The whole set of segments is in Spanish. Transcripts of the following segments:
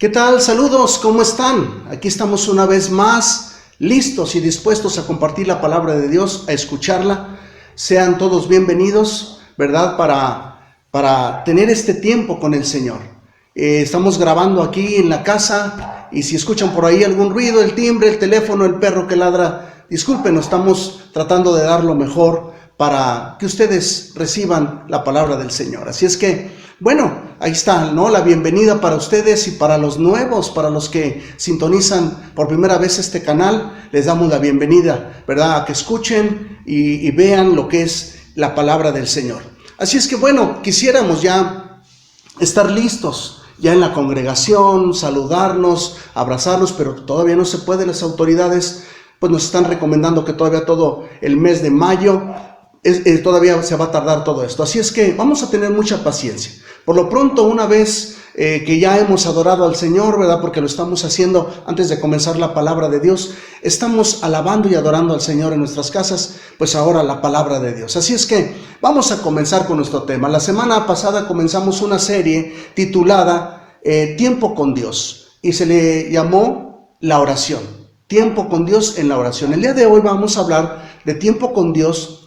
¿Qué tal? Saludos, ¿cómo están? Aquí estamos una vez más, listos y dispuestos a compartir la palabra de Dios, a escucharla. Sean todos bienvenidos, ¿verdad? Para tener este tiempo con el Señor. Estamos grabando aquí en la casa y si escuchan por ahí algún ruido, el timbre, el teléfono, el perro que ladra, disculpen, estamos tratando de dar lo mejor para que ustedes reciban la palabra del Señor. Así es que, bueno, ahí está, ¿no? La bienvenida para ustedes y para los nuevos, para los que sintonizan por primera vez este canal, les damos la bienvenida, ¿verdad? A que escuchen y vean lo que es la palabra del Señor. Así es que, bueno, quisiéramos ya estar listos, ya en la congregación, saludarnos, abrazarnos, pero todavía no se puede. Las autoridades pues nos están recomendando que todavía todo el mes de mayo todavía se va a tardar todo esto. Así es que vamos a tener mucha paciencia. Por lo pronto, una vez que ya hemos adorado al Señor, ¿verdad? Porque lo estamos haciendo antes de comenzar la palabra de Dios. Estamos alabando y adorando al Señor en nuestras casas, pues ahora la palabra de Dios. Así es que vamos a comenzar con nuestro tema. La semana pasada comenzamos una serie titulada Tiempo con Dios y se le llamó la oración. Tiempo con Dios en la oración. El día de hoy vamos a hablar de tiempo con Dios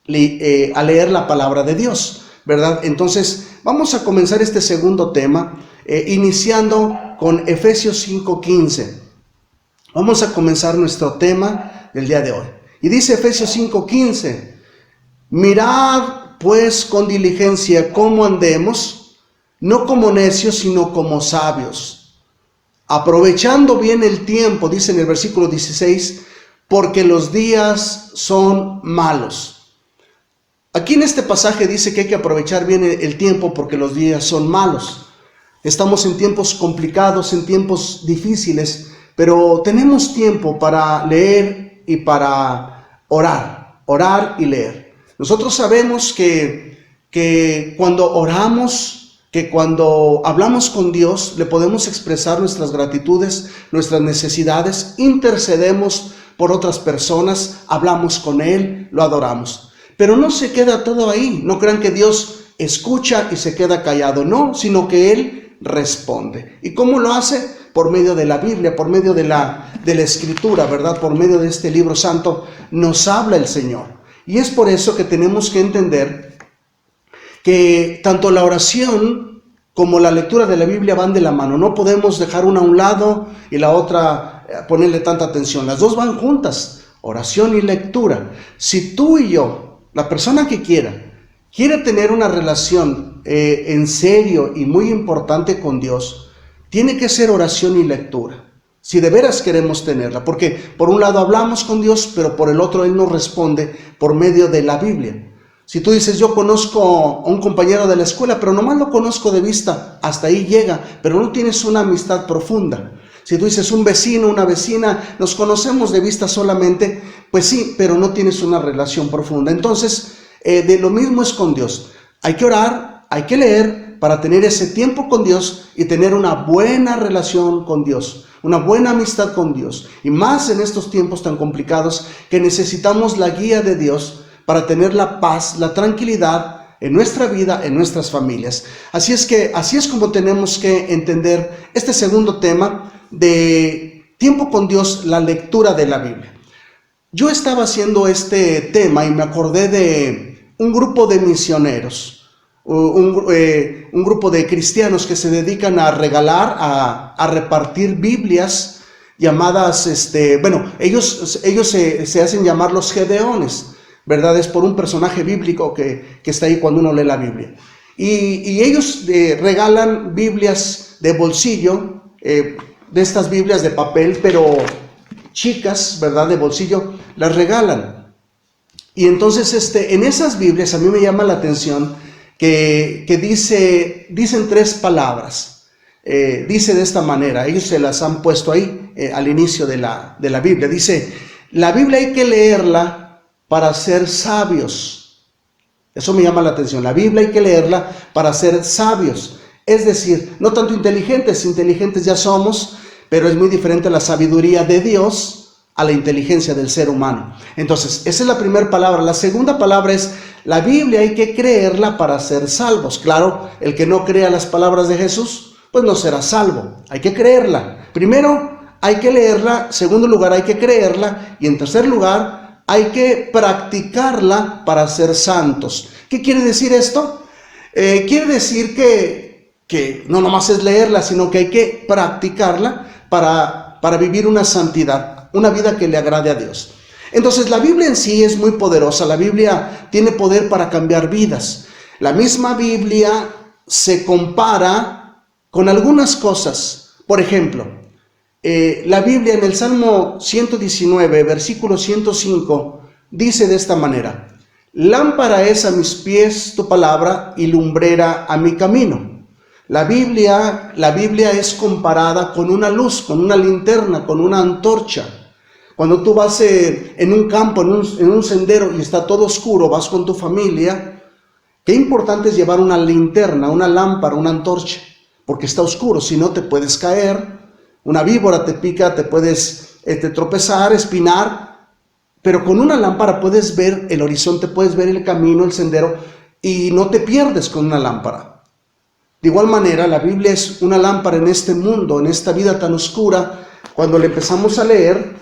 a leer la palabra de Dios, ¿verdad? Entonces vamos a comenzar este segundo tema iniciando con Efesios 5:15. Vamos a comenzar nuestro tema del día de hoy. Y dice Efesios 5:15: mirad pues con diligencia cómo andemos, no como necios, sino como sabios, aprovechando bien el tiempo, dice en el versículo 16, porque los días son malos. Aquí en este pasaje dice que hay que aprovechar bien el tiempo porque los días son malos. Estamos en tiempos complicados, en tiempos difíciles, pero tenemos tiempo para leer y para orar y leer. Nosotros sabemos que cuando oramos, que cuando hablamos con Dios, le podemos expresar nuestras gratitudes, nuestras necesidades, intercedemos por otras personas, hablamos con Él, lo adoramos. Pero no se queda todo ahí. No crean que Dios escucha y se queda callado. No, sino que Él responde. ¿Y cómo lo hace? Por medio de la Biblia, por medio de la Escritura, ¿verdad? Por medio de este libro santo nos habla el Señor. Y es por eso que tenemos que entender que tanto la oración como la lectura de la Biblia van de la mano. No podemos dejar una a un lado y la otra ponerle tanta atención. Las dos van juntas, oración y lectura. Si tú y yo, la persona que quiere tener una relación en serio y muy importante con Dios, tiene que ser oración y lectura. Si de veras queremos tenerla, porque por un lado hablamos con Dios, pero por el otro Él nos responde por medio de la Biblia. Si tú dices, yo conozco a un compañero de la escuela, pero nomás lo conozco de vista, hasta ahí llega, pero no tienes una amistad profunda. Si tú dices un vecino, una vecina, nos conocemos de vista solamente, pues sí, pero no tienes una relación profunda. Entonces, de lo mismo es con Dios. Hay que orar, hay que leer para tener ese tiempo con Dios y tener una buena relación con Dios, una buena amistad con Dios. Y más en estos tiempos tan complicados que necesitamos la guía de Dios para tener la paz, la tranquilidad en nuestra vida, en nuestras familias. Así es como tenemos que entender este segundo tema de tiempo con Dios, la lectura de la Biblia. Yo estaba haciendo este tema y me acordé de un grupo de misioneros, un grupo de cristianos que se dedican a regalar, a repartir Biblias llamadas, ellos se hacen llamar los Gedeones, ¿verdad? Es por un personaje bíblico que está ahí cuando uno lee la Biblia. Y ellos regalan Biblias de bolsillo, de estas Biblias de papel, pero chicas, ¿verdad? De bolsillo, las regalan. Y entonces en esas Biblias a mí me llama la atención que dicen tres palabras. Dice de esta manera, ellos se las han puesto ahí al inicio de la Biblia. Dice, la Biblia hay que leerla para ser sabios. Eso me llama la atención. La Biblia hay que leerla para ser sabios. Es decir, no tanto inteligentes ya somos, pero es muy diferente la sabiduría de Dios a la inteligencia del ser humano. Entonces, esa es la primera palabra. La segunda palabra es, la Biblia hay que creerla para ser salvos. Claro, el que no crea las palabras de Jesús, pues no serás salvo. Hay que creerla. Primero, hay que leerla. En segundo lugar, hay que creerla. Y en tercer lugar, hay que practicarla para ser santos. ¿Qué quiere decir esto? Quiere decir que no nomás es leerla, sino que hay que practicarla para vivir una santidad, una vida que le agrade a Dios. Entonces la Biblia en sí es muy poderosa. La Biblia tiene poder para cambiar vidas. La misma Biblia se compara con algunas cosas. Por ejemplo, la Biblia en el Salmo 119, versículo 105, dice de esta manera: lámpara es a mis pies tu palabra y lumbrera a mi camino. La Biblia es comparada con una luz, con una linterna, con una antorcha. Cuando tú vas en un campo, en un sendero y está todo oscuro, vas con tu familia, qué importante es llevar una linterna, una lámpara, una antorcha, porque está oscuro, si no te puedes caer, una víbora te pica, te puedes tropezar, espinar, pero con una lámpara puedes ver el horizonte, puedes ver el camino, el sendero, y no te pierdes con una lámpara. De igual manera, la Biblia es una lámpara en este mundo, en esta vida tan oscura. Cuando le empezamos a leer,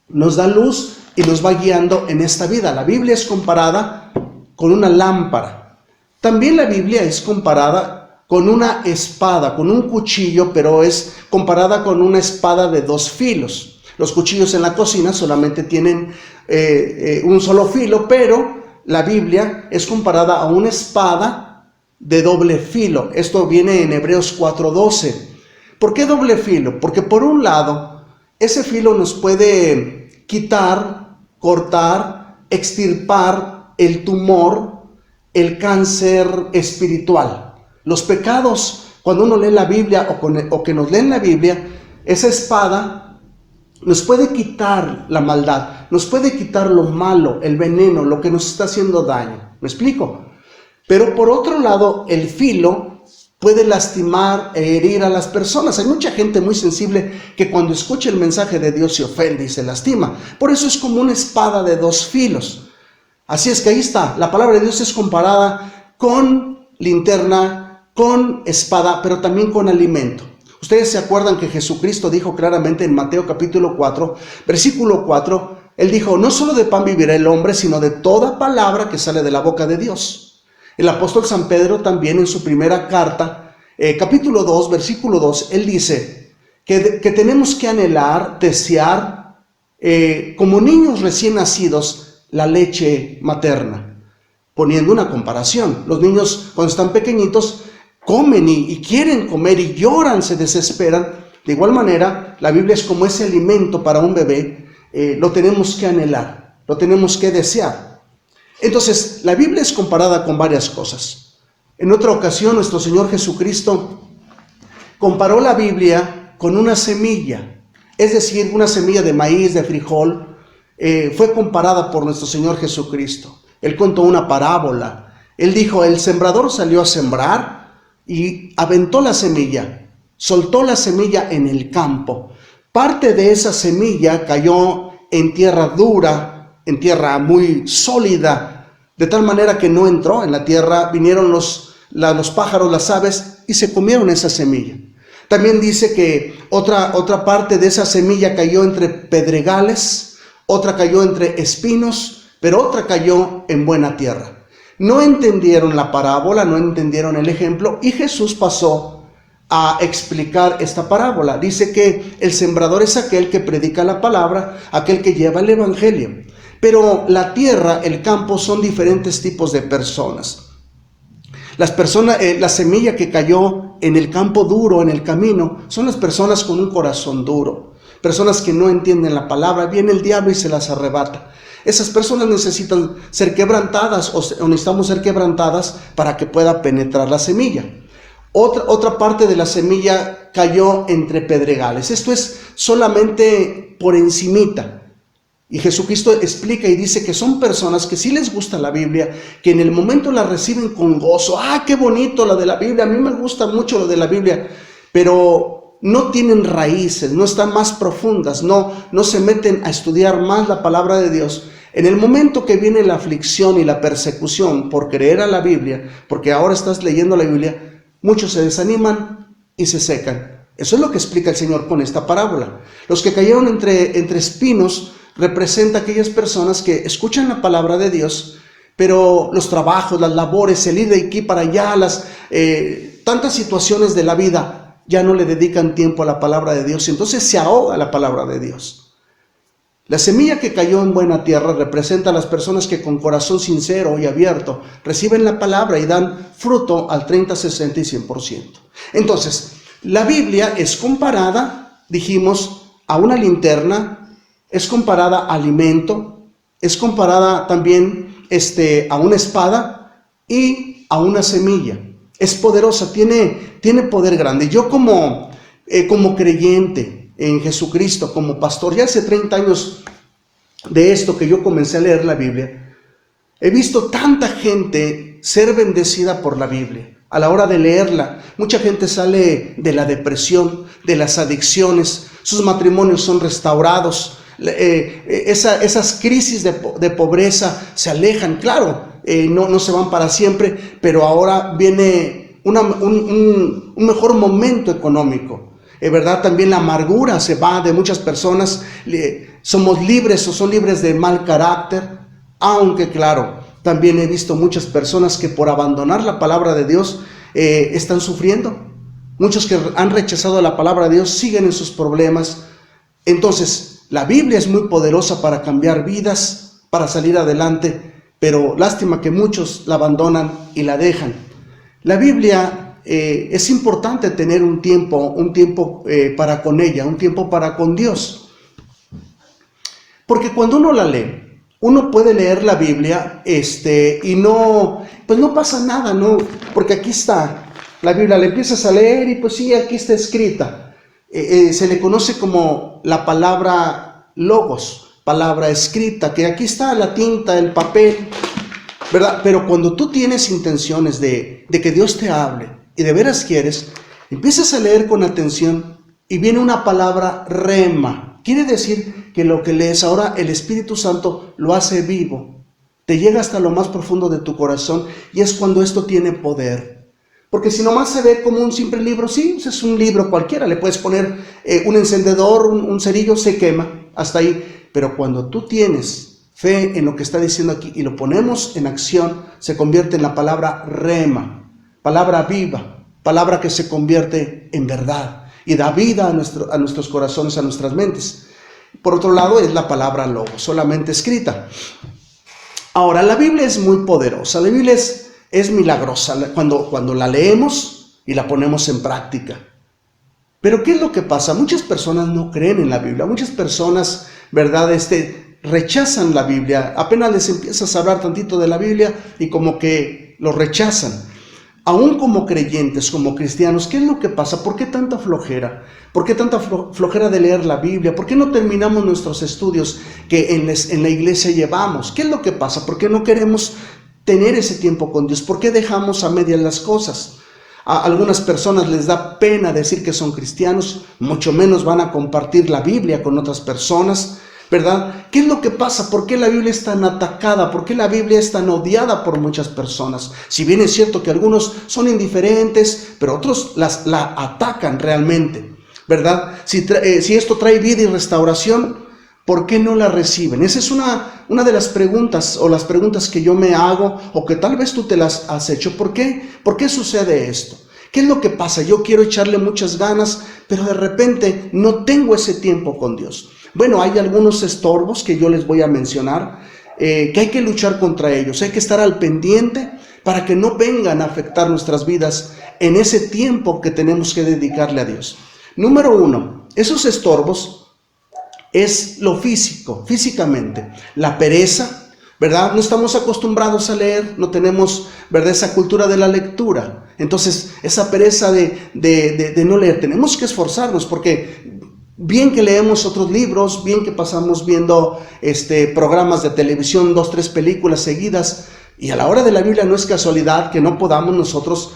nos da luz y nos va guiando en esta vida. La Biblia es comparada con una lámpara. También la Biblia es comparada con una espada, con un cuchillo, pero es comparada con una espada de 2 filos. Los cuchillos en la cocina solamente tienen un solo filo, pero la Biblia es comparada a una espada de doble filo. Esto viene en Hebreos 4:12. ¿Por qué doble filo? Porque por un lado, ese filo nos puede quitar, cortar, extirpar el tumor, el cáncer espiritual. Los pecados, cuando uno lee la Biblia o que nos leen la Biblia, esa espada nos puede quitar la maldad, nos puede quitar lo malo, el veneno, lo que nos está haciendo daño. ¿Me explico? Pero por otro lado, el filo puede lastimar e herir a las personas. Hay mucha gente muy sensible que cuando escucha el mensaje de Dios se ofende y se lastima. Por eso es como una espada de 2 filos. Así es que ahí está. La palabra de Dios es comparada con linterna, con espada, pero también con alimento. Ustedes se acuerdan que Jesucristo dijo claramente en Mateo capítulo 4, versículo 4, Él dijo: no solo de pan vivirá el hombre, sino de toda palabra que sale de la boca de Dios. El apóstol San Pedro también en su primera carta, capítulo 2, versículo 2, él dice que tenemos que anhelar, desear, como niños recién nacidos, la leche materna. Poniendo una comparación, los niños cuando están pequeñitos comen y quieren comer y lloran, se desesperan. De igual manera, la Biblia es como ese alimento para un bebé, lo tenemos que anhelar, lo tenemos que desear. Entonces, la Biblia es comparada con varias cosas. En otra ocasión, nuestro Señor Jesucristo comparó la Biblia con una semilla, es decir, una semilla de maíz, de frijol. Fue comparada por nuestro Señor Jesucristo. Él contó una parábola. Él dijo: el sembrador salió a sembrar y aventó la semilla, soltó la semilla en el campo. Parte de esa semilla cayó en tierra dura, en tierra muy sólida, de tal manera que no entró en la tierra. Vinieron los pájaros, las aves, y se comieron esa semilla. También dice que otra parte de esa semilla cayó entre pedregales, otra cayó entre espinos, pero otra cayó en buena tierra. No entendieron la parábola, no entendieron el ejemplo, y Jesús pasó a explicar esta parábola. Dice que el sembrador es aquel que predica la palabra, aquel que lleva el evangelio. Pero la tierra, el campo, son diferentes tipos de personas. La semilla que cayó en el campo duro, en el camino, son las personas con un corazón duro, personas que no entienden la palabra. Viene el diablo y se las arrebata. Esas personas necesitan ser quebrantadas, o necesitamos ser quebrantadas para que pueda penetrar la semilla. Otra parte de la semilla cayó entre pedregales. Esto es solamente por encimita. Y Jesucristo explica y dice que son personas que sí les gusta la Biblia, que en el momento la reciben con gozo. ¡Ah, qué bonito lo de la Biblia! A mí me gusta mucho lo de la Biblia. Pero no tienen raíces, no están más profundas, no se meten a estudiar más la palabra de Dios. En el momento que viene la aflicción y la persecución por creer a la Biblia, porque ahora estás leyendo la Biblia, muchos se desaniman y se secan. Eso es lo que explica el Señor con esta parábola. Los que cayeron entre espinos representa a aquellas personas que escuchan la palabra de Dios, pero los trabajos, las labores, el ir de aquí para allá, tantas situaciones de la vida, ya no le dedican tiempo a la palabra de Dios, y entonces se ahoga la palabra de Dios. La semilla que cayó en buena tierra representa a las personas que con corazón sincero y abierto reciben la palabra y dan fruto al 30, 60 y 100%. Entonces, la Biblia es comparada, dijimos, a una linterna, es comparada a alimento, es comparada también a una espada y a una semilla. Es poderosa, tiene poder grande. Yo como creyente en Jesucristo, como pastor, ya hace 30 años de esto que yo comencé a leer la Biblia, he visto tanta gente ser bendecida por la Biblia. A la hora de leerla, mucha gente sale de la depresión, de las adicciones, sus matrimonios son restaurados, esas crisis de pobreza se alejan, claro, no se van para siempre, pero ahora viene un mejor momento económico. ¿Verdad? También la amargura se va de muchas personas, somos libres o son libres de mal carácter, aunque claro, también he visto muchas personas que por abandonar la palabra de Dios están sufriendo. Muchos que han rechazado la palabra de Dios siguen en sus problemas. Entonces, la Biblia es muy poderosa para cambiar vidas, para salir adelante, pero lástima que muchos la abandonan y la dejan. La Biblia es importante tener un tiempo para con ella, un tiempo para con Dios. Porque cuando uno la lee, uno puede leer la Biblia y no pasa nada, ¿no? Porque aquí está la Biblia, la empiezas a leer y pues sí, aquí está escrita. Se le conoce como la palabra logos, palabra escrita, que aquí está la tinta, el papel, ¿verdad? Pero cuando tú tienes intenciones de que Dios te hable y de veras quieres, empiezas a leer con atención y viene una palabra rema. Quiere decir que lo que lees ahora, el Espíritu Santo lo hace vivo, te llega hasta lo más profundo de tu corazón y es cuando esto tiene poder. Porque si nomás se ve como un simple libro, sí, es un libro cualquiera, le puedes poner un encendedor, un cerillo, se quema, hasta ahí. Pero cuando tú tienes fe en lo que está diciendo aquí y lo ponemos en acción, se convierte en la palabra rema, palabra viva, palabra que se convierte en verdad y da vida a nuestros corazones, a nuestras mentes. Por otro lado, es la palabra logo, solamente escrita. Ahora, la Biblia es muy poderosa, la Biblia es milagrosa cuando la leemos y la ponemos en práctica. Pero ¿qué es lo que pasa? Muchas personas no creen en la Biblia, muchas personas, ¿verdad?, rechazan la Biblia. Apenas les empiezas a hablar tantito de la Biblia y como que lo rechazan. Aún como creyentes, como cristianos, ¿qué es lo que pasa? ¿Por qué tanta flojera? ¿Por qué tanta flojera de leer la Biblia? ¿Por qué no terminamos nuestros estudios que en la iglesia llevamos? ¿Qué es lo que pasa? ¿Por qué no queremos tener ese tiempo con Dios? ¿Por qué dejamos a medias las cosas? A algunas personas les da pena decir que son cristianos, mucho menos van a compartir la Biblia con otras personas, ¿verdad? ¿Qué es lo que pasa? ¿Por qué la Biblia es tan atacada? ¿Por qué la Biblia es tan odiada por muchas personas? Si bien es cierto que algunos son indiferentes, pero otros la atacan realmente, ¿verdad? Si esto trae vida y restauración, ¿por qué no la reciben? Esa es una de las preguntas o las preguntas que yo me hago o que tal vez tú te las has hecho. ¿Por qué? ¿Por qué sucede esto? ¿Qué es lo que pasa? Yo quiero echarle muchas ganas, pero de repente no tengo ese tiempo con Dios. Bueno, hay algunos estorbos que yo les voy a mencionar, que hay que luchar contra ellos, hay que estar al pendiente para que no vengan a afectar nuestras vidas en ese tiempo que tenemos que dedicarle a Dios. Número 1, esos estorbos es lo físico, físicamente, la pereza, ¿verdad? No estamos acostumbrados a leer, no tenemos, ¿verdad?, esa cultura de la lectura. Entonces, esa pereza de no leer, tenemos que esforzarnos porque bien que leemos otros libros, bien que pasamos viendo programas de televisión, 2, 3 películas seguidas, y a la hora de la Biblia no es casualidad que no podamos nosotros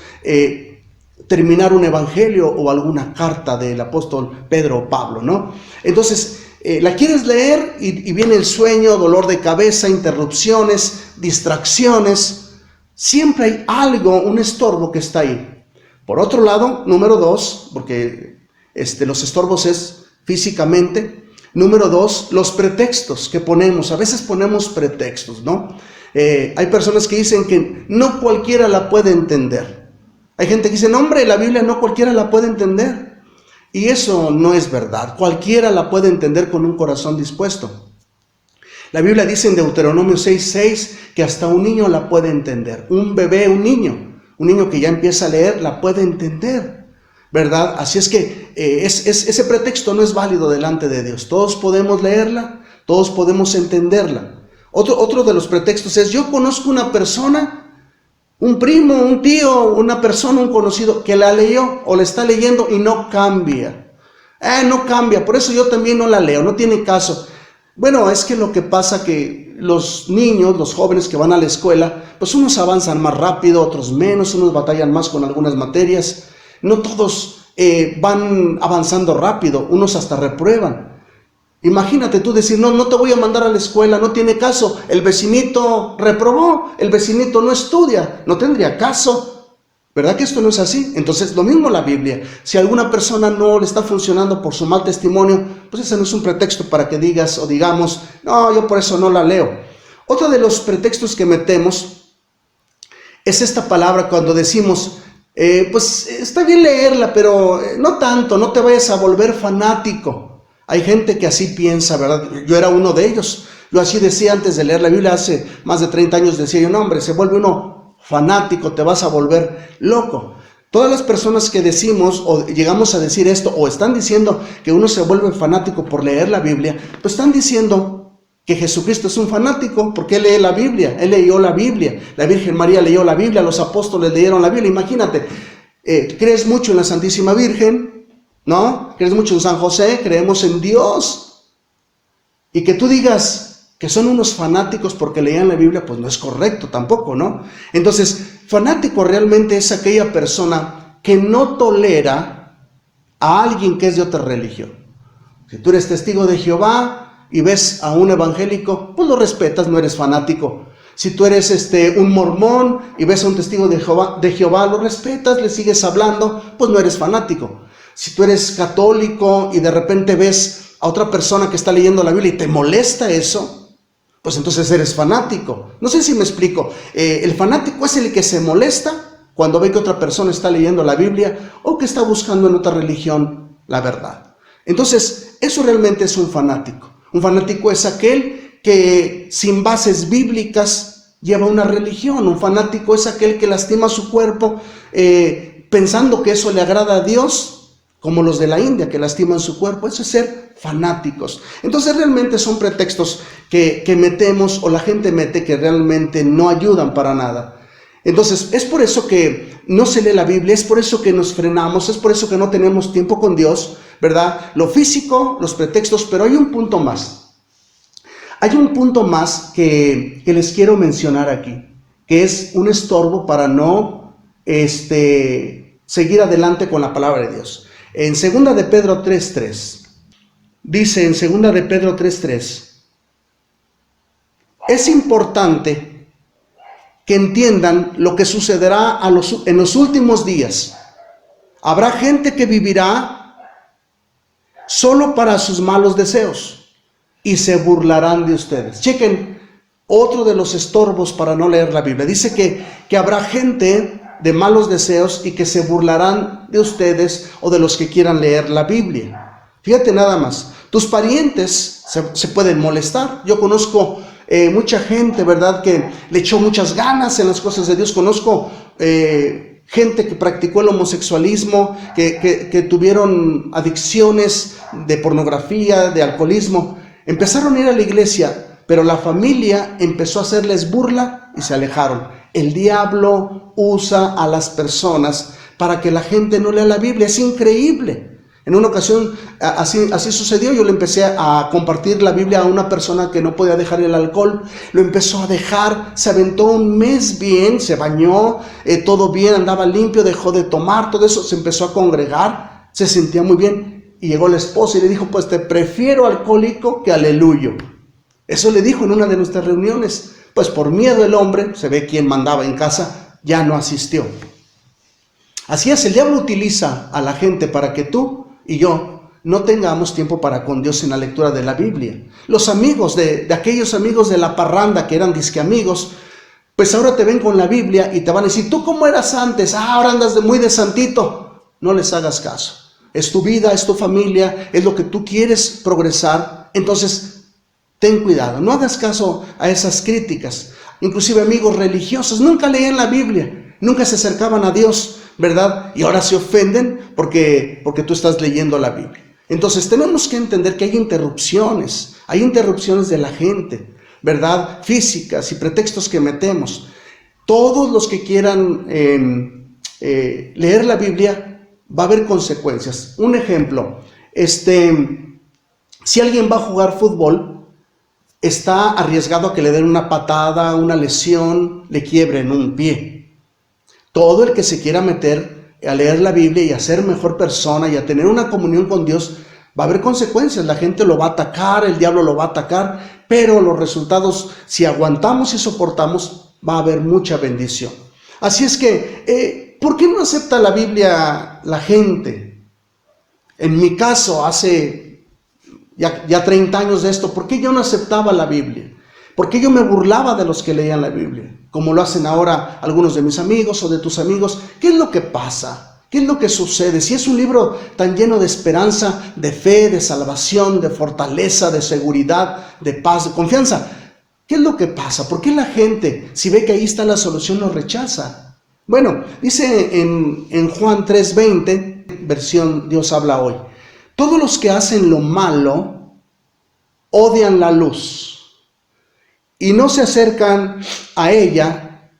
terminar un evangelio o alguna carta del apóstol Pedro o Pablo, ¿no? Entonces, la quieres leer y viene el sueño, dolor de cabeza, interrupciones, distracciones. Siempre hay algo, un estorbo que está ahí. Por otro lado, número 2, porque los estorbos es físicamente. Número 2, los pretextos que ponemos. A veces ponemos pretextos, ¿no? Hay personas que dicen que no cualquiera la puede entender. Hay gente que dice, no, hombre, la Biblia no cualquiera la puede entender. Y eso no es verdad. Cualquiera la puede entender con un corazón dispuesto. La Biblia dice en Deuteronomio 6:6 que hasta un niño la puede entender. Un bebé, un niño que ya empieza a leer la puede entender, ¿verdad? Así es que ese pretexto no es válido delante de Dios. Todos podemos leerla, todos podemos entenderla. Otro de los pretextos es, yo conozco una persona, un primo, un tío, una persona, un conocido, que la leyó o la está leyendo y no cambia. No cambia, por eso yo también no la leo, no tiene caso. Bueno, es que lo que pasa que los niños, los jóvenes que van a la escuela, pues unos avanzan más rápido, otros menos, unos batallan más con algunas materias. No todos van avanzando rápido, unos hasta reprueban. Imagínate tú decir, no te voy a mandar a la escuela, no tiene caso. El vecinito reprobó, el vecinito no estudia, no tendría caso. ¿Verdad que esto no es así? Entonces, lo mismo la Biblia. Si alguna persona no le está funcionando por su mal testimonio, pues ese no es un pretexto para que digas o digamos, no, yo por eso no la leo. Otro de los pretextos que metemos es esta palabra cuando decimos, pues está bien leerla, pero no tanto, no te vayas a volver fanático. Hay gente que así piensa, ¿verdad? Yo era uno de ellos. Yo así decía antes de leer la Biblia, hace más de 30 años decía yo, no, hombre, se vuelve uno fanático, te vas a volver loco. Todas las personas que decimos o llegamos a decir esto o están diciendo que uno se vuelve fanático por leer la Biblia, pues están diciendo que Jesucristo es un fanático porque Él lee la Biblia, Él leyó la Biblia, la Virgen María leyó la Biblia, los apóstoles leyeron la Biblia. Imagínate, crees mucho en la Santísima Virgen, ¿no? Crees mucho en San José, creemos en Dios. Y que tú digas que son unos fanáticos porque leían la Biblia, pues no es correcto tampoco, ¿no? Entonces, fanático realmente es aquella persona que no tolera a alguien que es de otra religión. Si tú eres testigo de Jehová y ves a un evangélico, pues lo respetas, no eres fanático. Si tú eres un mormón y ves a un testigo de Jehová, lo respetas, le sigues hablando, pues no eres fanático. Si tú eres católico y de repente ves a otra persona que está leyendo la Biblia y te molesta eso, pues entonces eres fanático. No sé si me explico. El fanático es el que se molesta cuando ve que otra persona está leyendo la Biblia o que está buscando en otra religión la verdad. Entonces, eso realmente es un fanático. Un fanático es aquel que sin bases bíblicas lleva una religión. Un fanático es aquel que lastima su cuerpo pensando que eso le agrada a Dios, como los de la India que lastiman su cuerpo. Eso es ser fanáticos. Entonces realmente son pretextos que metemos o la gente mete que realmente no ayudan para nada. Entonces es por eso que no se lee la Biblia, es por eso que nos frenamos, es por eso que no tenemos tiempo con Dios, ¿verdad? Lo físico, los pretextos, pero hay un punto más. Hay un punto más que les quiero mencionar aquí, que es un estorbo para no seguir adelante con la palabra de Dios. En 2 de Pedro 3:3, dice en 2 de Pedro 3:3, es importante que entiendan lo que sucederá en los últimos días. Habrá gente que vivirá solo para sus malos deseos y se burlarán de ustedes. Chequen, otro de los estorbos para no leer la Biblia. Dice que habrá gente de malos deseos y que se burlarán de ustedes o de los que quieran leer la Biblia. Fíjate nada más, tus parientes se pueden molestar. Yo conozco mucha gente, ¿verdad?, que le echó muchas ganas en las cosas de Dios. Conozco gente que practicó el homosexualismo, que tuvieron adicciones de pornografía, de alcoholismo. Empezaron a ir a la iglesia, pero la familia empezó a hacerles burla y se alejaron. El diablo usa a las personas para que la gente no lea la Biblia. Es increíble. En una ocasión así sucedió. Yo le empecé a compartir la Biblia a una persona que no podía dejar el alcohol. Lo empezó a dejar, se aventó un mes bien, se bañó, todo bien, andaba limpio, dejó de tomar, todo eso, se empezó a congregar, se sentía muy bien. Y llegó la esposa y le dijo, pues te prefiero alcohólico que aleluyo. Eso le dijo en una de nuestras reuniones. Pues por miedo el hombre, se ve quien mandaba en casa, ya no asistió. Así es, el diablo utiliza a la gente para que tú y yo no tengamos tiempo para con Dios en la lectura de la Biblia. Los amigos de aquellos amigos de la parranda que eran disque amigos, pues ahora te ven con la Biblia y te van a decir, ¿tú cómo eras antes? Ahora andas muy de santito. No les hagas caso. Es tu vida, es tu familia, es lo que tú quieres progresar. Entonces, ten cuidado. No hagas caso a esas críticas. Inclusive amigos religiosos nunca leían la Biblia, nunca se acercaban a Dios, ¿verdad? Y ahora se ofenden porque tú estás leyendo la Biblia. Entonces, tenemos que entender que hay interrupciones de la gente, ¿verdad? Físicas y pretextos que metemos. Todos los que quieran leer la Biblia, va a haber consecuencias. Un ejemplo, si alguien va a jugar fútbol, está arriesgado a que le den una patada, una lesión, le quiebren un pie. Todo el que se quiera meter a leer la Biblia y a ser mejor persona y a tener una comunión con Dios, va a haber consecuencias. La gente lo va a atacar, el diablo lo va a atacar, pero los resultados, si aguantamos y soportamos, va a haber mucha bendición. Así es que, ¿por qué no acepta la Biblia la gente? En mi caso, hace ya 30 años de esto, ¿por qué yo no aceptaba la Biblia? ¿Por qué yo me burlaba de los que leían la Biblia? Como lo hacen ahora algunos de mis amigos o de tus amigos. ¿Qué es lo que pasa? ¿Qué es lo que sucede? Si es un libro tan lleno de esperanza, de fe, de salvación, de fortaleza, de seguridad, de paz, de confianza, ¿qué es lo que pasa? ¿Por qué la gente, si ve que ahí está la solución, lo rechaza? Bueno, dice en Juan 3:20, versión Dios habla hoy, todos los que hacen lo malo odian la luz y no se acercan a ella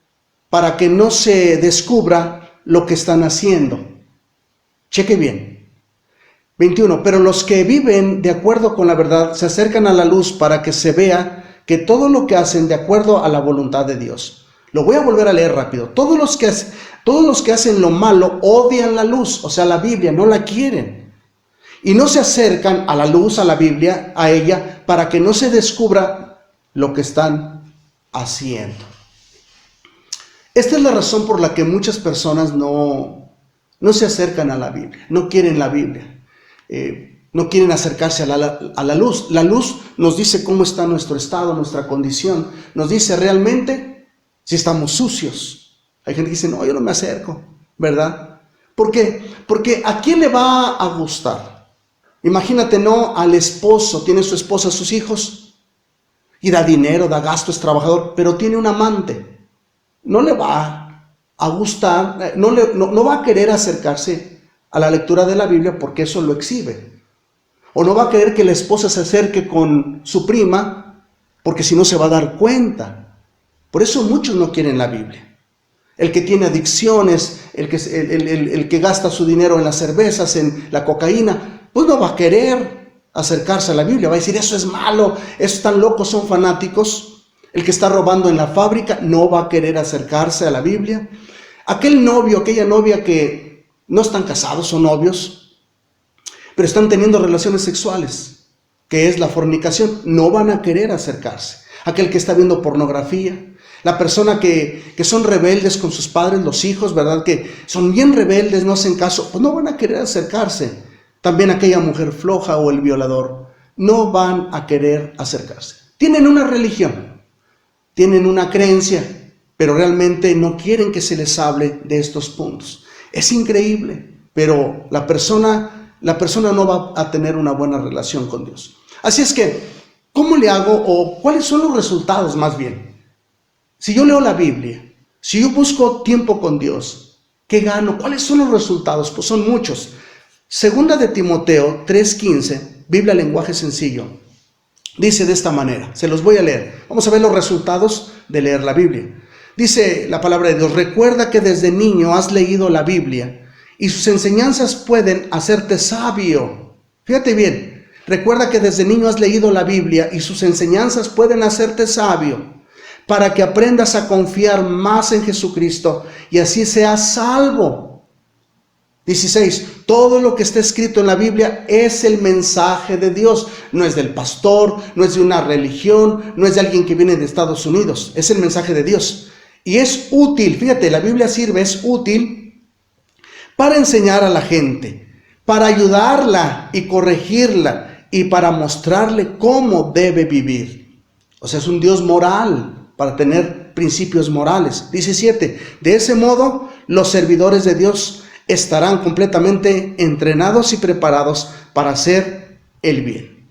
para que no se descubra lo que están haciendo. Cheque bien. 21. Pero los que viven de acuerdo con la verdad se acercan a la luz para que se vea que todo lo que hacen de acuerdo a la voluntad de Dios. Lo voy a volver a leer rápido. Todos los que hacen lo malo odian la luz, o sea, la Biblia, no la quieren. Y no se acercan a la luz, a la Biblia, a ella, para que no se descubra lo que están haciendo. Esta es la razón por la que muchas personas no se acercan a la Biblia, no quieren la Biblia, no quieren acercarse a la luz. La luz nos dice cómo está nuestro estado, nuestra condición, nos dice realmente si estamos sucios. Hay gente que dice, no, yo no me acerco, ¿verdad? ¿Por qué? Porque ¿a quién le va a gustar? Imagínate, no, al esposo, tiene su esposa, sus hijos, y da dinero, da gasto, es trabajador, pero tiene un amante. No le va a gustar, no va a querer acercarse a la lectura de la Biblia porque eso lo exhibe. O no va a querer que la esposa se acerque con su prima porque si no se va a dar cuenta. Por eso muchos no quieren la Biblia. El que tiene adicciones, el que gasta su dinero en las cervezas, en la cocaína, pues no va a querer acercarse a la Biblia. Va a decir, eso es malo, esos están locos, son fanáticos. El que está robando en la fábrica no va a querer acercarse a la Biblia. Aquel novio, aquella novia que no están casados, son novios, pero están teniendo relaciones sexuales, que es la fornicación, no van a querer acercarse. Aquel que está viendo pornografía, la persona que son rebeldes con sus padres, los hijos, ¿verdad? Que son bien rebeldes, no hacen caso, pues no van a querer acercarse. También aquella mujer floja o el violador, no van a querer acercarse. Tienen una religión, tienen una creencia, pero realmente no quieren que se les hable de estos puntos. Es increíble, pero la persona no va a tener una buena relación con Dios. Así es que, ¿cómo le hago o cuáles son los resultados más bien? Si yo leo la Biblia, si yo busco tiempo con Dios, ¿qué gano? ¿Cuáles son los resultados? Pues son muchos. Segunda de Timoteo 3:15, Biblia lenguaje sencillo, dice de esta manera, se los voy a leer. Vamos a ver los resultados de leer la Biblia. Dice la palabra de Dios, recuerda que desde niño has leído la Biblia y sus enseñanzas pueden hacerte sabio. Fíjate bien, recuerda que desde niño has leído la Biblia y sus enseñanzas pueden hacerte sabio para que aprendas a confiar más en Jesucristo y así seas salvo. 16. Todo lo que está escrito en la Biblia es el mensaje de Dios. No es del pastor, no es de una religión, no es de alguien que viene de Estados Unidos. Es el mensaje de Dios. Y es útil, fíjate, la Biblia sirve, es útil para enseñar a la gente, para ayudarla y corregirla y para mostrarle cómo debe vivir. O sea, es un Dios moral para tener principios morales. 17. De ese modo, los servidores de Dios estarán completamente entrenados y preparados para hacer el bien.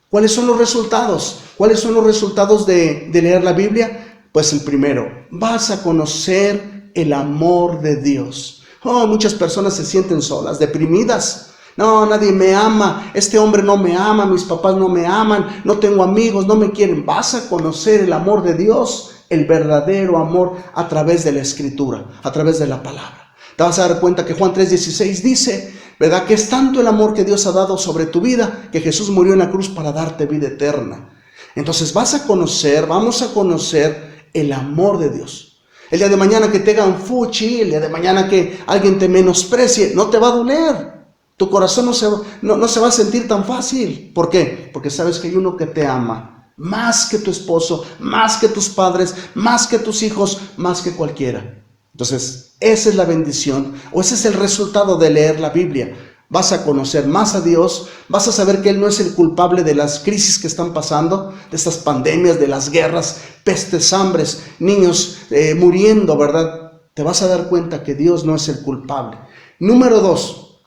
¿Cuáles son los resultados? ¿Cuáles son los resultados de leer la Biblia? Pues el primero, vas a conocer el amor de Dios. Muchas personas se sienten solas, deprimidas. No, nadie me ama, este hombre no me ama, mis papás no me aman, no tengo amigos, no me quieren. Vas a conocer el amor de Dios, el verdadero amor a través de la Escritura, a través de la palabra. Te vas a dar cuenta que Juan 3:16 dice, ¿verdad? Que es tanto el amor que Dios ha dado sobre tu vida, que Jesús murió en la cruz para darte vida eterna. Entonces vamos a conocer el amor de Dios. El día de mañana que te hagan fuchi, el día de mañana que alguien te menosprecie, no te va a doler. Tu corazón no se va a sentir tan fácil. ¿Por qué? Porque sabes que hay uno que te ama, más que tu esposo, más que tus padres, más que tus hijos, más que cualquiera. Entonces, esa es la bendición, o ese es el resultado de leer la Biblia. Vas a conocer más a Dios, vas a saber que Él no es el culpable de las crisis que están pasando, de estas pandemias, de las guerras, pestes, hambres, niños muriendo, ¿verdad? Te vas a dar cuenta que Dios no es el culpable. Número 2,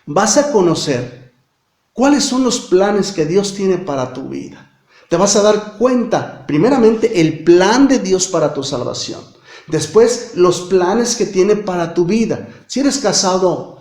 vas a conocer cuáles son los planes que Dios tiene para tu vida. Te vas a dar cuenta, primeramente, el plan de Dios para tu salvación. Después, los planes que tiene para tu vida. Si eres casado,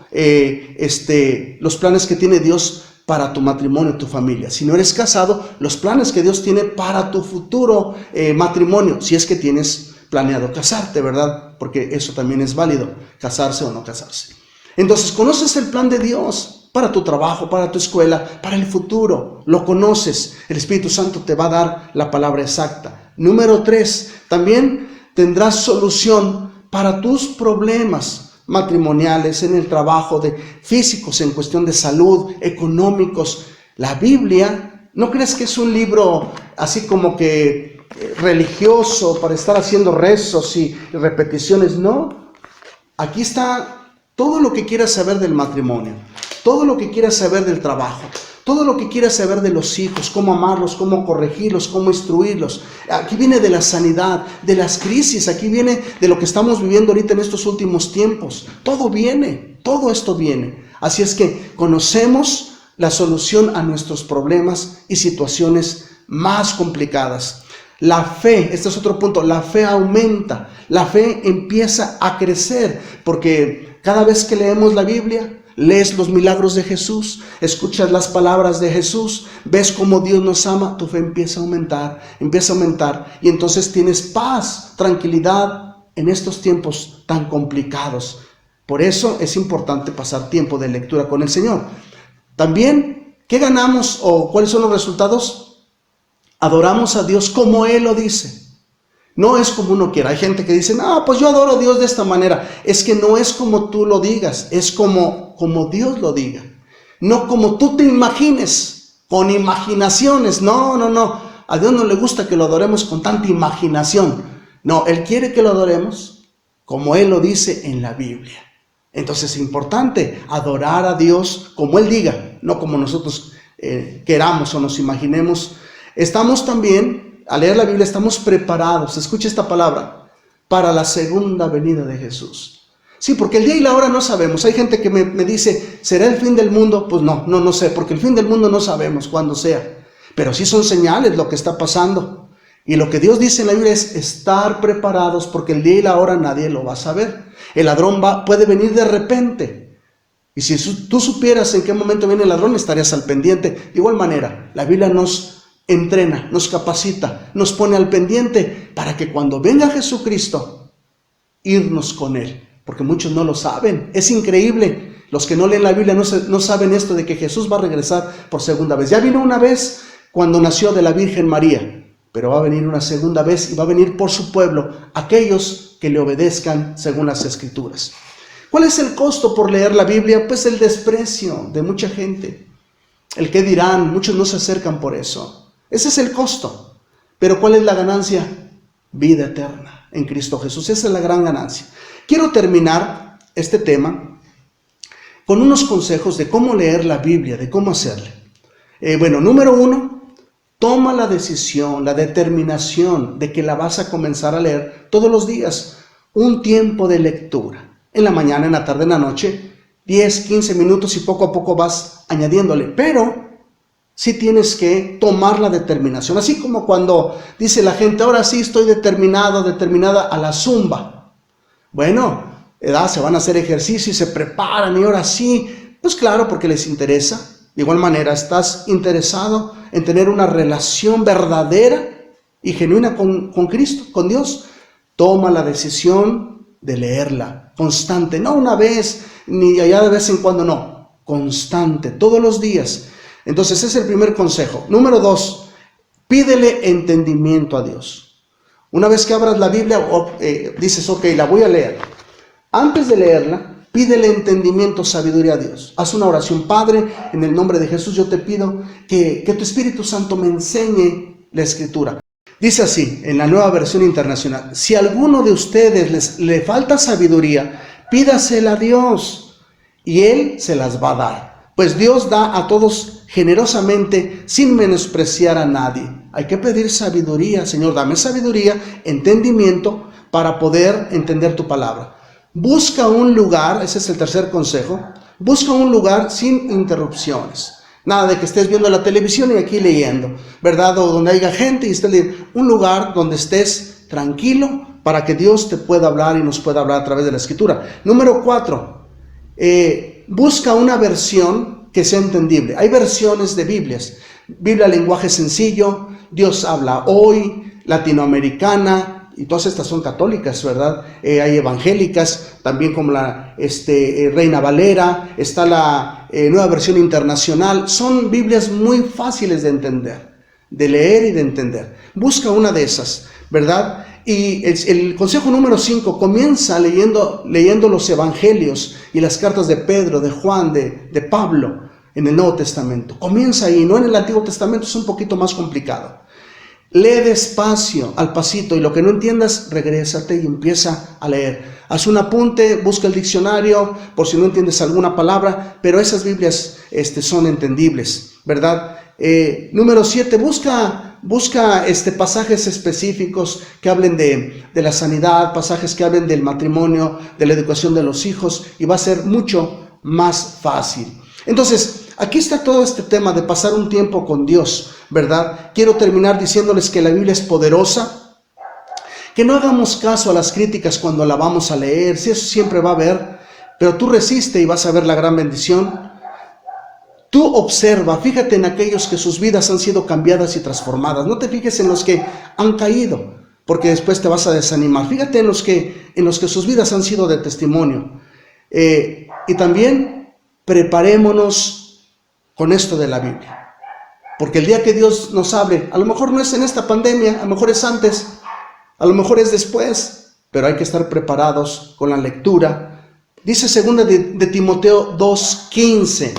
los planes que tiene Dios para tu matrimonio y tu familia. Si no eres casado, los planes que Dios tiene para tu futuro matrimonio, si es que tienes planeado casarte, ¿verdad? Porque eso también es válido, casarse o no casarse. Entonces, conoces el plan de Dios para tu trabajo, para tu escuela, para el futuro. Lo conoces. El Espíritu Santo te va a dar la palabra exacta. Número 3, también tendrás solución para tus problemas matrimoniales, en el trabajo, de físicos, en cuestión de salud, económicos. La Biblia, ¿no crees que es un libro así como que religioso para estar haciendo rezos y repeticiones? No. Aquí está todo lo que quieras saber del matrimonio, todo lo que quieras saber del trabajo, todo lo que quieras saber de los hijos, cómo amarlos, cómo corregirlos, cómo instruirlos. Aquí viene de la sanidad, de las crisis, aquí viene de lo que estamos viviendo ahorita en estos últimos tiempos. Todo viene, todo esto viene. Así es que conocemos la solución a nuestros problemas y situaciones más complicadas. La fe, este es otro punto, la fe aumenta, la fe empieza a crecer, porque cada vez que leemos la Biblia, lees los milagros de Jesús, escuchas las palabras de Jesús, ves cómo Dios nos ama, tu fe empieza a aumentar y entonces tienes paz, tranquilidad en estos tiempos tan complicados. Por eso es importante pasar tiempo de lectura con el Señor. También, ¿qué ganamos o cuáles son los resultados? Adoramos a Dios como Él lo dice. No es como uno quiera. Hay gente que dice, no, pues yo adoro a Dios de esta manera. Es que no es como tú lo digas, es como Dios lo diga. No como tú te imagines, con imaginaciones. No. A Dios no le gusta que lo adoremos con tanta imaginación. No, Él quiere que lo adoremos como Él lo dice en la Biblia. Entonces es importante adorar a Dios como Él diga, no como nosotros queramos o nos imaginemos. Estamos también, al leer la Biblia, estamos preparados, escucha esta palabra, para la segunda venida de Jesús. Sí, porque el día y la hora no sabemos. Hay gente que me dice, ¿será el fin del mundo? Pues no sé, porque el fin del mundo no sabemos cuándo sea. Pero sí son señales lo que está pasando. Y lo que Dios dice en la Biblia es estar preparados, porque el día y la hora nadie lo va a saber. El ladrón puede venir de repente. Y si tú supieras en qué momento viene el ladrón, estarías al pendiente. De igual manera, la Biblia nos entrena, nos capacita, nos pone al pendiente para que cuando venga Jesucristo, irnos con Él. Porque muchos no lo saben. Es increíble. Los que no leen la Biblia no saben esto de que Jesús va a regresar por segunda vez. Ya vino una vez cuando nació de la Virgen María, pero va a venir una segunda vez y va a venir por su pueblo, aquellos que le obedezcan según las Escrituras. ¿Cuál es el costo por leer la Biblia? Pues el desprecio de mucha gente. El qué dirán, muchos no se acercan por eso. Ese es el costo. Pero ¿cuál es la ganancia? Vida eterna en Cristo Jesús. Esa es la gran ganancia. Quiero terminar este tema con unos consejos de cómo leer la Biblia, de cómo hacerle. Número 1, toma la decisión, la determinación de que la vas a comenzar a leer todos los días. Un tiempo de lectura, en la mañana, en la tarde, en la noche, 10, 15 minutos y poco a poco vas añadiéndole. Pero sí tienes que tomar la determinación. Así como cuando dice la gente, ahora sí estoy determinado, determinada a la zumba. Bueno, se van a hacer ejercicio y se preparan y ahora sí. Pues claro, porque les interesa. De igual manera, estás interesado en tener una relación verdadera y genuina con Cristo, con Dios. Toma la decisión de leerla, constante, no una vez, ni allá de vez en cuando, no, constante, todos los días. Entonces, ese es el primer consejo. Número 2, pídele entendimiento a Dios. Una vez que abras la Biblia, dices, ok, la voy a leer. Antes de leerla, pídele entendimiento, sabiduría a Dios. Haz una oración. Padre, en el nombre de Jesús, yo te pido que tu Espíritu Santo me enseñe la Escritura. Dice así, en la Nueva Versión Internacional: si a alguno de ustedes le falta sabiduría, pídasela a Dios y Él se las va a dar. Pues Dios da a todos generosamente, sin menospreciar a nadie. Hay que pedir sabiduría. Señor, dame sabiduría, entendimiento para poder entender tu palabra. Busca un lugar, ese es el tercer consejo, busca un lugar sin interrupciones. Nada de que estés viendo la televisión y aquí leyendo, ¿verdad? O donde haya gente y estés leyendo. Un lugar donde estés tranquilo para que Dios te pueda hablar y nos pueda hablar a través de la Escritura. Número 4, busca una versión que sea entendible. Hay versiones de Biblias. Biblia lenguaje sencillo, Dios habla hoy, latinoamericana, y todas estas son católicas, ¿verdad? Hay evangélicas, también como la Reina Valera, está la Nueva Versión Internacional. Son Biblias muy fáciles de entender, de leer y de entender. Busca una de esas, ¿verdad? Y el consejo número 5, comienza leyendo los evangelios y las cartas de Pedro, de Juan, de Pablo en el Nuevo Testamento. Comienza ahí, no en el Antiguo Testamento, es un poquito más complicado. Lee despacio, al pasito, y lo que no entiendas, regrésate y empieza a leer. Haz un apunte, busca el diccionario por si no entiendes alguna palabra, pero esas Biblias son entendibles, ¿verdad? Número 7, busca pasajes específicos que hablen de la sanidad, pasajes que hablen del matrimonio, de la educación de los hijos, y va a ser mucho más fácil. Entonces, aquí está todo este tema de pasar un tiempo con Dios, ¿verdad? Quiero terminar diciéndoles que la Biblia es poderosa, que no hagamos caso a las críticas cuando la vamos a leer, si eso siempre va a haber, pero tú resiste y vas a ver la gran bendición. Tú observa, fíjate en aquellos que sus vidas han sido cambiadas y transformadas. No te fijes en los que han caído, porque después te vas a desanimar. Fíjate en los que sus vidas han sido de testimonio. Y también preparémonos con esto de la Biblia. Porque el día que Dios nos hable, a lo mejor no es en esta pandemia, a lo mejor es antes, a lo mejor es después, pero hay que estar preparados con la lectura. Dice 2 de Timoteo 2:15,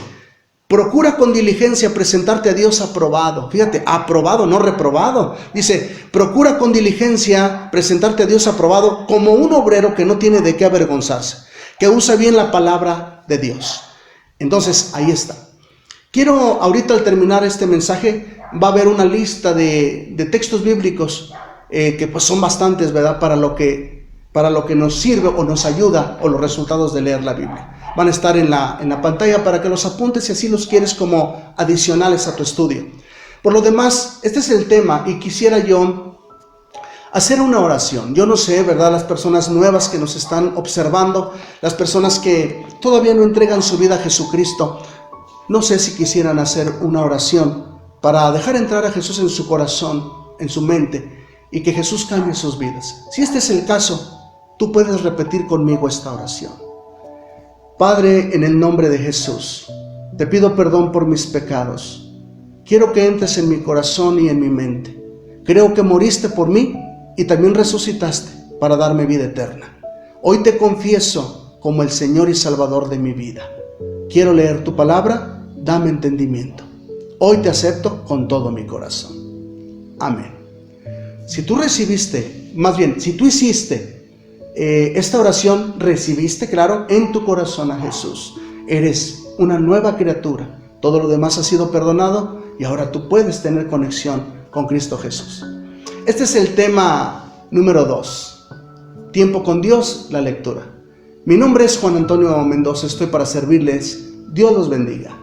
procura con diligencia presentarte a Dios aprobado. Fíjate, aprobado, no reprobado. Dice, procura con diligencia presentarte a Dios aprobado como un obrero que no tiene de qué avergonzarse, que usa bien la palabra de Dios. Entonces, ahí está. Quiero, ahorita al terminar este mensaje, va a haber una lista de textos bíblicos que pues son bastantes, ¿verdad? Para lo que nos sirve o nos ayuda o los resultados de leer la Biblia. Van a estar en la pantalla para que los apuntes si así los quieres como adicionales a tu estudio. Por lo demás, este es el tema y quisiera yo hacer una oración. Yo no sé, ¿verdad? Las personas nuevas que nos están observando, las personas que todavía no entregan su vida a Jesucristo, no sé si quisieran hacer una oración para dejar entrar a Jesús en su corazón, en su mente, y que Jesús cambie sus vidas. Si este es el caso, tú puedes repetir conmigo esta oración. Padre, en el nombre de Jesús, te pido perdón por mis pecados. Quiero que entres en mi corazón y en mi mente. Creo que moriste por mí y también resucitaste para darme vida eterna. Hoy te confieso como el Señor y Salvador de mi vida. Quiero leer tu palabra, dame entendimiento. Hoy te acepto con todo mi corazón. Amén. Si tú hiciste esta oración, recibiste, claro, en tu corazón a Jesús. Eres una nueva criatura. Todo lo demás ha sido perdonado y ahora tú puedes tener conexión con Cristo Jesús. Este es el tema número 2. Tiempo con Dios, la lectura. Mi nombre es Juan Antonio Mendoza, estoy para servirles. Dios los bendiga.